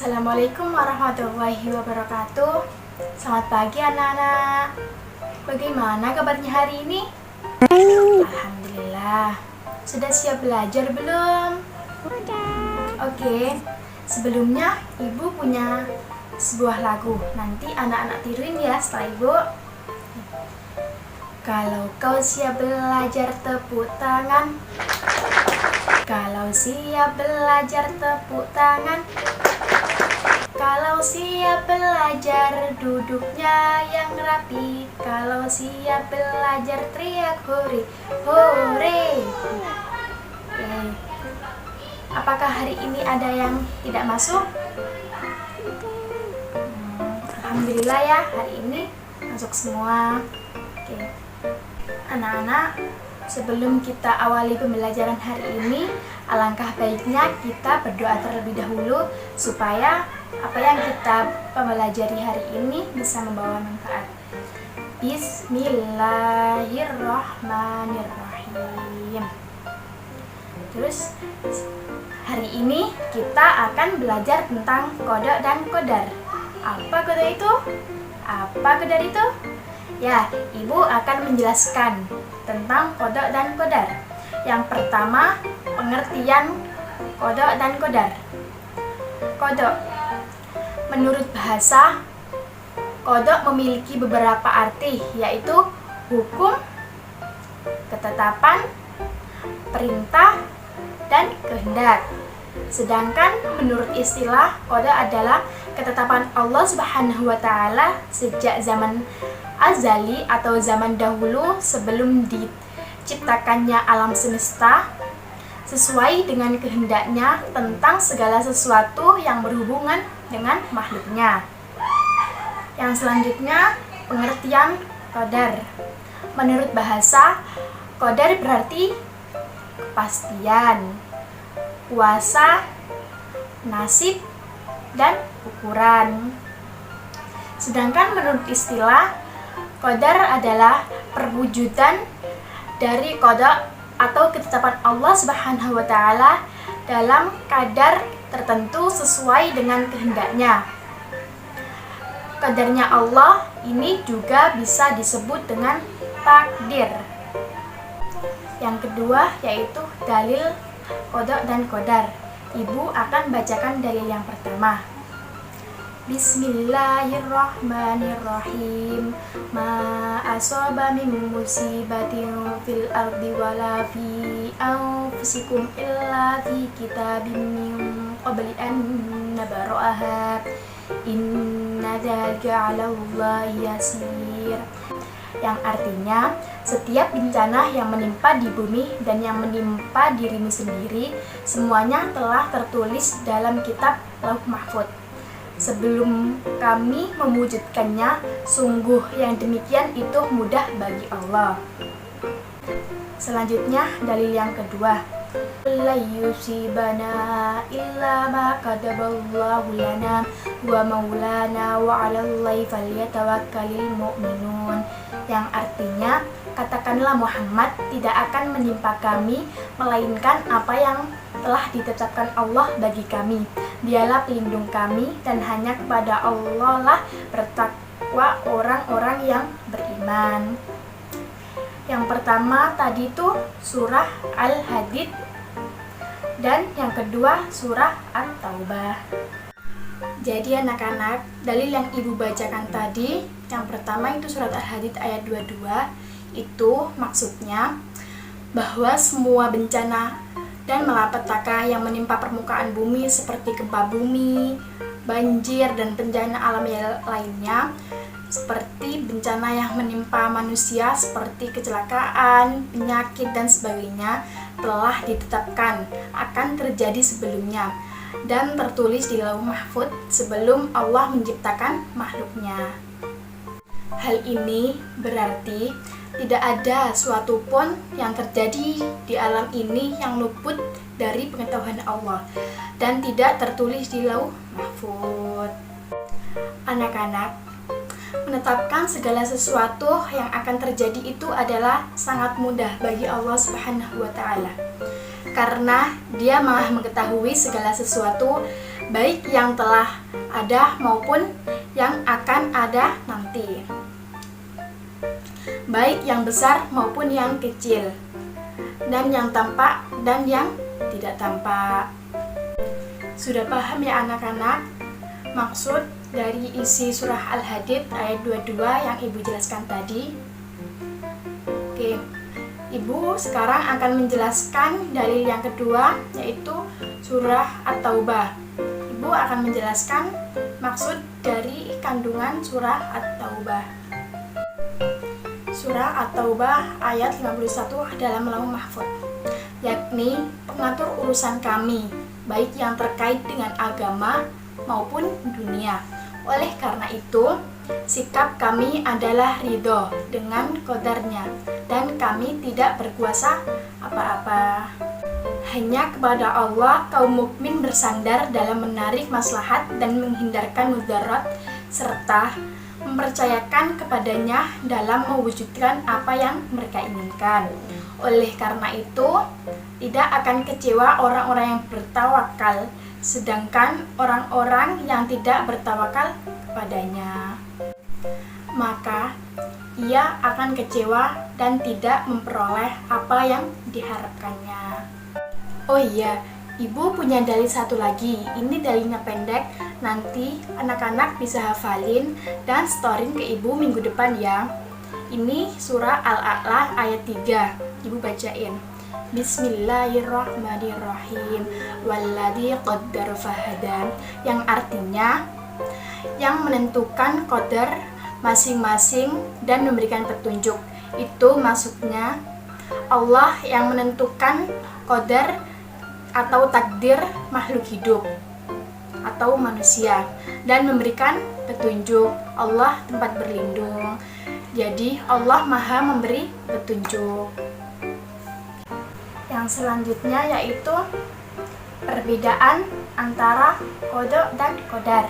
Assalamualaikum warahmatullahi wabarakatuh. Selamat pagi anak-anak. Bagaimana kabarnya hari ini? Alhamdulillah. Sudah siap belajar belum? Udah. Oke. Sebelumnya Ibu punya sebuah lagu. Nanti anak-anak tiruin ya setelah Ibu. Kalau kau siap belajar tepuk tangan. Kalau siap belajar tepuk tangan. Kalau siap belajar duduknya yang rapi. Kalau siap belajar teriak hore, hore. Apakah hari ini ada yang tidak masuk? Alhamdulillah ya, hari ini masuk semua. Oke. Anak-anak, sebelum kita awali pembelajaran hari ini, alangkah baiknya kita berdoa terlebih dahulu supaya apa yang kita pelajari hari ini bisa membawa manfaat. Bismillahirrahmanirrahim. Terus hari ini kita akan belajar tentang qada dan qadar. Apa qada itu? Apa qadar itu? Ya, Ibu akan menjelaskan tentang qada dan qadar. Yang pertama, pengertian qada dan qadar. Qada, menurut bahasa, qada memiliki beberapa arti, yaitu hukum, ketetapan, perintah, dan kehendak. Sedangkan menurut istilah, qada adalah ketetapan Allah Subhanahu wa Ta'ala sejak zaman azali atau zaman dahulu sebelum diciptakannya alam semesta, sesuai dengan kehendaknya tentang segala sesuatu yang berhubungan dengan makhluknya. Yang selanjutnya, pengertian qadar. Menurut bahasa, qadar berarti kepastian, kuasa, nasib, dan ukuran. Sedangkan menurut istilah, qadar adalah perwujudan dari qada atau ketetapan Allah Subhanahu wa Ta'ala dalam kadar tertentu sesuai dengan kehendaknya. Qadarnya Allah ini juga bisa disebut dengan takdir. Yang kedua yaitu dalil qada dan qadar. Ibu akan bacakan dalil yang pertama. Bismillahirrahmanirrahim. Ma asaba min musibatin fil ardi wala fi anfusikum illa fi kitabim min qabli an nabra'aha. Inna dzalika 'alallahi yasir. Yang artinya, setiap bencana yang menimpa di bumi dan yang menimpa dirimu sendiri, semuanya telah tertulis dalam kitab Lauh Mahfuz sebelum kami mewujudkannya. Sungguh yang demikian itu mudah bagi Allah. Selanjutnya dalil yang kedua. La yusibana illa ma kataballahu lana wa maulana wa 'alallahi falyatawakkalul mu'minun. Yang artinya, katakanlah Muhammad, tidak akan menimpa kami melainkan apa yang telah ditetapkan Allah bagi kami. Dialah pelindung kami dan hanya kepada Allah lah bertakwa orang-orang yang beriman. Yang pertama tadi itu surah Al-Hadid dan yang kedua surah At-Taubah. Jadi anak-anak, dalil yang Ibu bacakan tadi, yang pertama itu surat Al-Hadid ayat 22, itu maksudnya bahwa semua bencana dan malapetaka yang menimpa permukaan bumi seperti gempa bumi, banjir, dan bencana alam lainnya, seperti bencana yang menimpa manusia seperti kecelakaan, penyakit, dan sebagainya, telah ditetapkan akan terjadi sebelumnya dan tertulis di Lauh Mahfuz sebelum Allah menciptakan makhluknya. Hal ini berarti tidak ada suatu pun yang terjadi di alam ini yang luput dari pengetahuan Allah dan tidak tertulis di Lauh Mahfuz. Anak-anak, menetapkan segala sesuatu yang akan terjadi itu adalah sangat mudah bagi Allah Subhanahu wa Ta'ala, karena Dia Maha mengetahui segala sesuatu baik yang telah ada maupun yang akan ada nanti, baik yang besar maupun yang kecil, dan yang tampak dan yang tidak tampak. Sudah paham ya anak-anak maksud dari isi surah Al-Hadid ayat 22 yang Ibu jelaskan tadi? Oke, Ibu sekarang akan menjelaskan dalil yang kedua, yaitu surah At-Taubah. Ibu akan menjelaskan maksud dari kandungan surah At-Taubah. Surah At-Taubah ayat 51 dalam Lauh Mahfuz, yakni pengatur urusan kami, baik yang terkait dengan agama maupun dunia. Oleh karena itu, sikap kami adalah ridho dengan qadarnya, dan kami tidak berkuasa apa-apa. Hanya kepada Allah kaum mukmin bersandar dalam menarik maslahat dan menghindarkan mudarat, serta mempercayakan kepadanya dalam mewujudkan apa yang mereka inginkan. Oleh karena itu, tidak akan kecewa orang-orang yang bertawakal, sedangkan orang-orang yang tidak bertawakal kepadanya, maka ia akan kecewa dan tidak memperoleh apa yang diharapkannya. Oh iya, Ibu punya dalil satu lagi. Ini dalilnya pendek, nanti anak-anak bisa hafalin dan storin ke Ibu minggu depan ya. Ini surah Al-A'la ayat 3. Ibu bacain. Bismillahirrahmanirrahim. Walladzi qaddara fahada, yang artinya yang menentukan qadar masing-masing dan memberikan petunjuk. Itu maksudnya Allah yang menentukan qadar atau takdir makhluk hidup atau manusia dan memberikan petunjuk. Allah tempat berlindung. Jadi Allah Maha memberi petunjuk. Yang selanjutnya yaitu perbedaan antara qada dan qadar.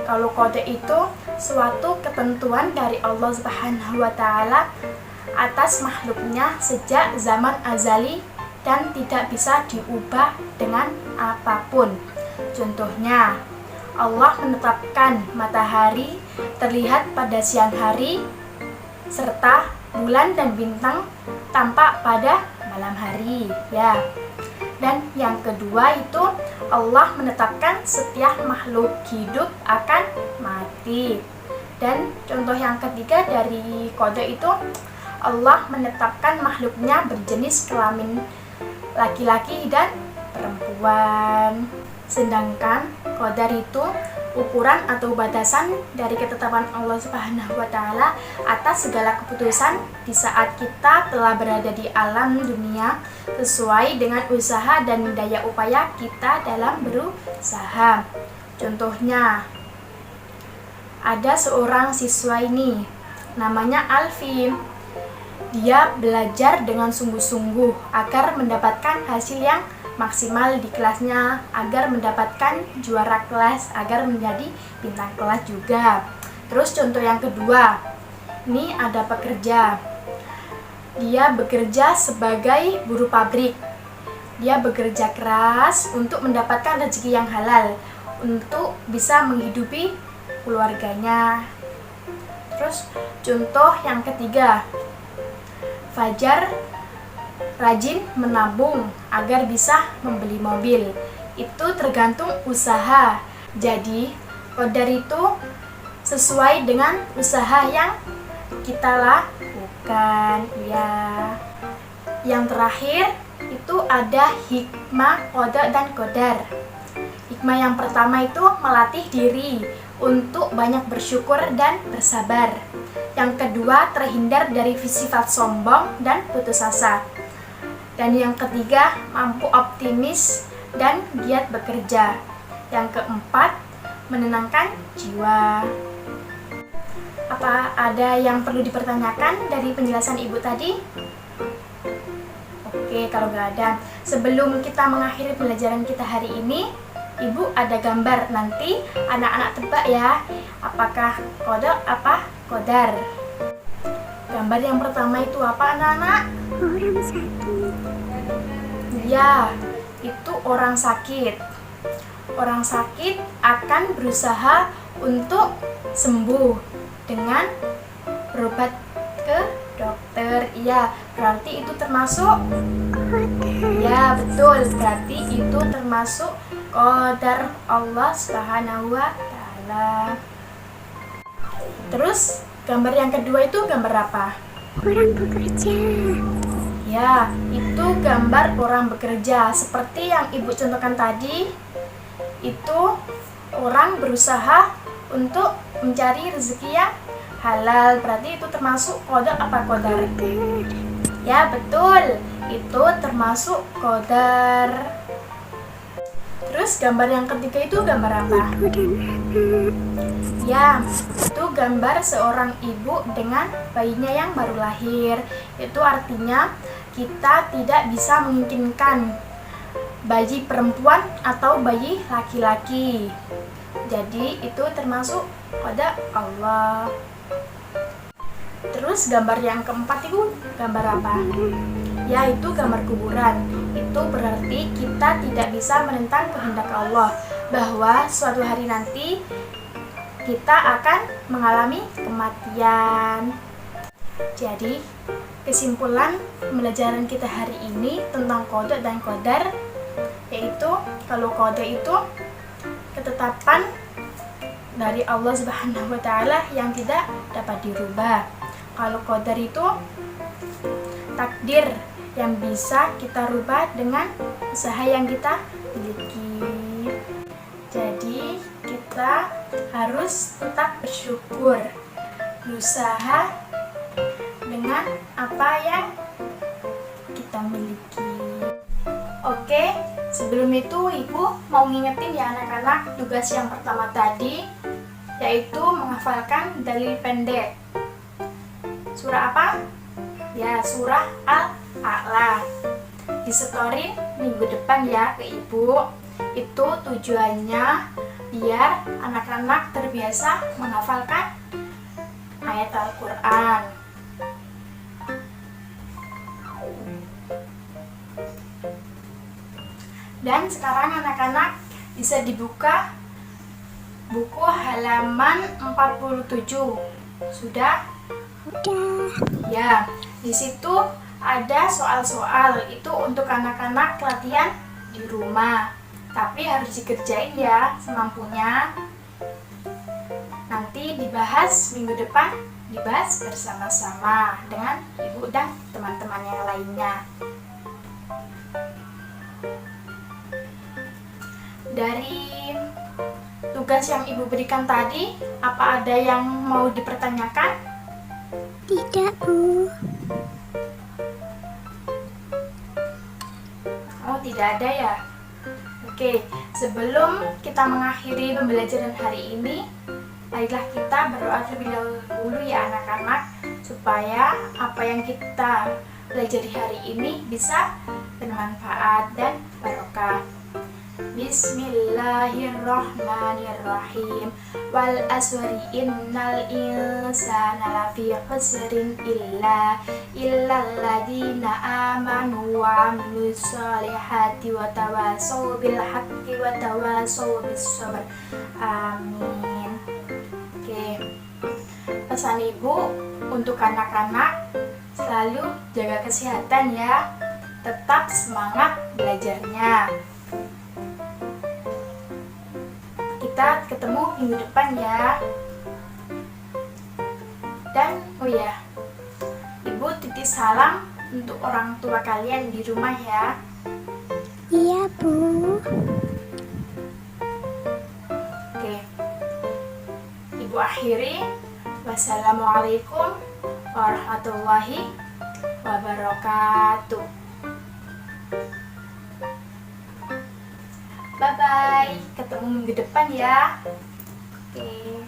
Kalau qada itu suatu ketentuan dari Allah Subhanahu wa taala atas makhluknya sejak zaman azali dan tidak bisa diubah dengan apapun. Contohnya, Allah menetapkan matahari terlihat pada siang hari serta bulan dan bintang tampak pada malam hari, ya. Dan yang kedua itu Allah menetapkan setiap makhluk hidup akan mati. Dan contoh yang ketiga dari qada itu Allah menetapkan makhluknya berjenis kelamin laki-laki dan perempuan. Sedangkan qadar itu ukuran atau batasan dari ketetapan Allah Subhanahu wa taala atas segala keputusan di saat kita telah berada di alam dunia sesuai dengan usaha dan daya upaya kita dalam berusaha. Contohnya, ada seorang siswa ini namanya Alfi. Dia belajar dengan sungguh-sungguh agar mendapatkan hasil yang maksimal di kelasnya, agar mendapatkan juara kelas, agar menjadi bintang kelas juga. Terus contoh yang kedua, ini ada pekerja. Dia bekerja sebagai buruh pabrik. Dia bekerja keras untuk mendapatkan rezeki yang halal, untuk bisa menghidupi keluarganya. Terus contoh yang ketiga, Fajar rajin menabung agar bisa membeli mobil. Itu tergantung usaha. Jadi, qadar itu sesuai dengan usaha yang kita lakukan, ya. Yang terakhir itu ada hikmah qada dan qadar. Hikmah yang pertama itu melatih diri untuk banyak bersyukur dan bersabar. Yang kedua, terhindar dari sifat sombong dan putus asa. Dan yang ketiga, mampu optimis dan giat bekerja. Yang keempat, menenangkan jiwa. Apa ada yang perlu dipertanyakan dari penjelasan Ibu tadi? Oke, kalau nggak ada, sebelum kita mengakhiri pelajaran kita hari ini, Ibu ada gambar. Nanti anak-anak tebak ya, apakah qada apa qadar. Gambar yang pertama itu apa, anak-anak? Orang sakit. Ya, itu orang sakit. orang sakit akan berusaha untuk sembuh dengan berobat ke dokter. Iya, berarti itu termasuk ya, betul. Berarti itu termasuk qadar Allah Subhanahu wa taala. Terus gambar yang kedua itu gambar apa? Orang bekerja. Ya, itu gambar orang bekerja. Seperti yang Ibu contohkan tadi, itu orang berusaha untuk mencari rezeki yang halal. Berarti itu termasuk qada apa qadar? Ya, betul. Itu termasuk qadar. Terus gambar yang ketiga itu gambar apa? Ibu dan anak. Ya, itu gambar seorang ibu dengan bayinya yang baru lahir. Itu artinya kita tidak bisa memungkinkan bayi perempuan atau bayi laki-laki. Jadi itu termasuk qada Allah. Terus gambar yang keempat itu gambar apa? Yaitu gambar kuburan. Itu berarti kita tidak bisa menentang kehendak Allah bahwa suatu hari nanti kita akan mengalami kematian. Jadi kesimpulan pembelajaran kita hari ini tentang qada dan qadar, yaitu kalau qada itu ketetapan dari Allah Subhanahu wa taala yang tidak dapat dirubah. Kalau qadar itu takdir yang bisa kita rubah dengan usaha yang kita miliki. Jadi kita harus tetap bersyukur, berusaha dengan apa yang kita miliki. Oke, sebelum itu Ibu mau ngingetin ya anak-anak tugas yang pertama tadi, yaitu menghafalkan dalil pendek. Surah apa? Ya, surah Al-A'la. Disetorin minggu depan ya ke Ibu. Itu tujuannya biar anak-anak terbiasa menghafalkan ayat Al-Quran. Dan sekarang anak-anak bisa dibuka buku halaman 47. Sudah? Udah. Ya, di situ ada soal-soal itu untuk anak-anak latihan di rumah. Tapi harus dikerjain ya semampunya. Nanti dibahas minggu depan, dibahas bersama-sama dengan Ibu dan teman-teman yang lainnya. Dari tugas yang Ibu berikan tadi, apa ada yang mau dipertanyakan? Tidak, Bu. Oh, tidak ada ya? Oke, sebelum kita mengakhiri pembelajaran hari ini, marilah kita berdoa terlebih dahulu ya anak-anak, supaya apa yang kita pelajari hari ini bisa bermanfaat dan barokah. Bismillahirrahmanirrahim. Wal asri innal insana lafi khusrin illa alladhina amanu wa amilus solihati wa tawasaw bil haqqi wa tawasaw bis sabr. Amin. Oke. Pesan Ibu untuk anak-anak, selalu jaga kesehatan ya. Tetap semangat belajarnya. Kita ketemu minggu depan ya. Dan oh ya, Ibu titip salam untuk orang tua kalian di rumah ya. Iya, Bu. Oke, Ibu akhiri. Wassalamualaikum warahmatullahi wabarakatuh. Bye-bye, ketemu minggu depan ya. Oke.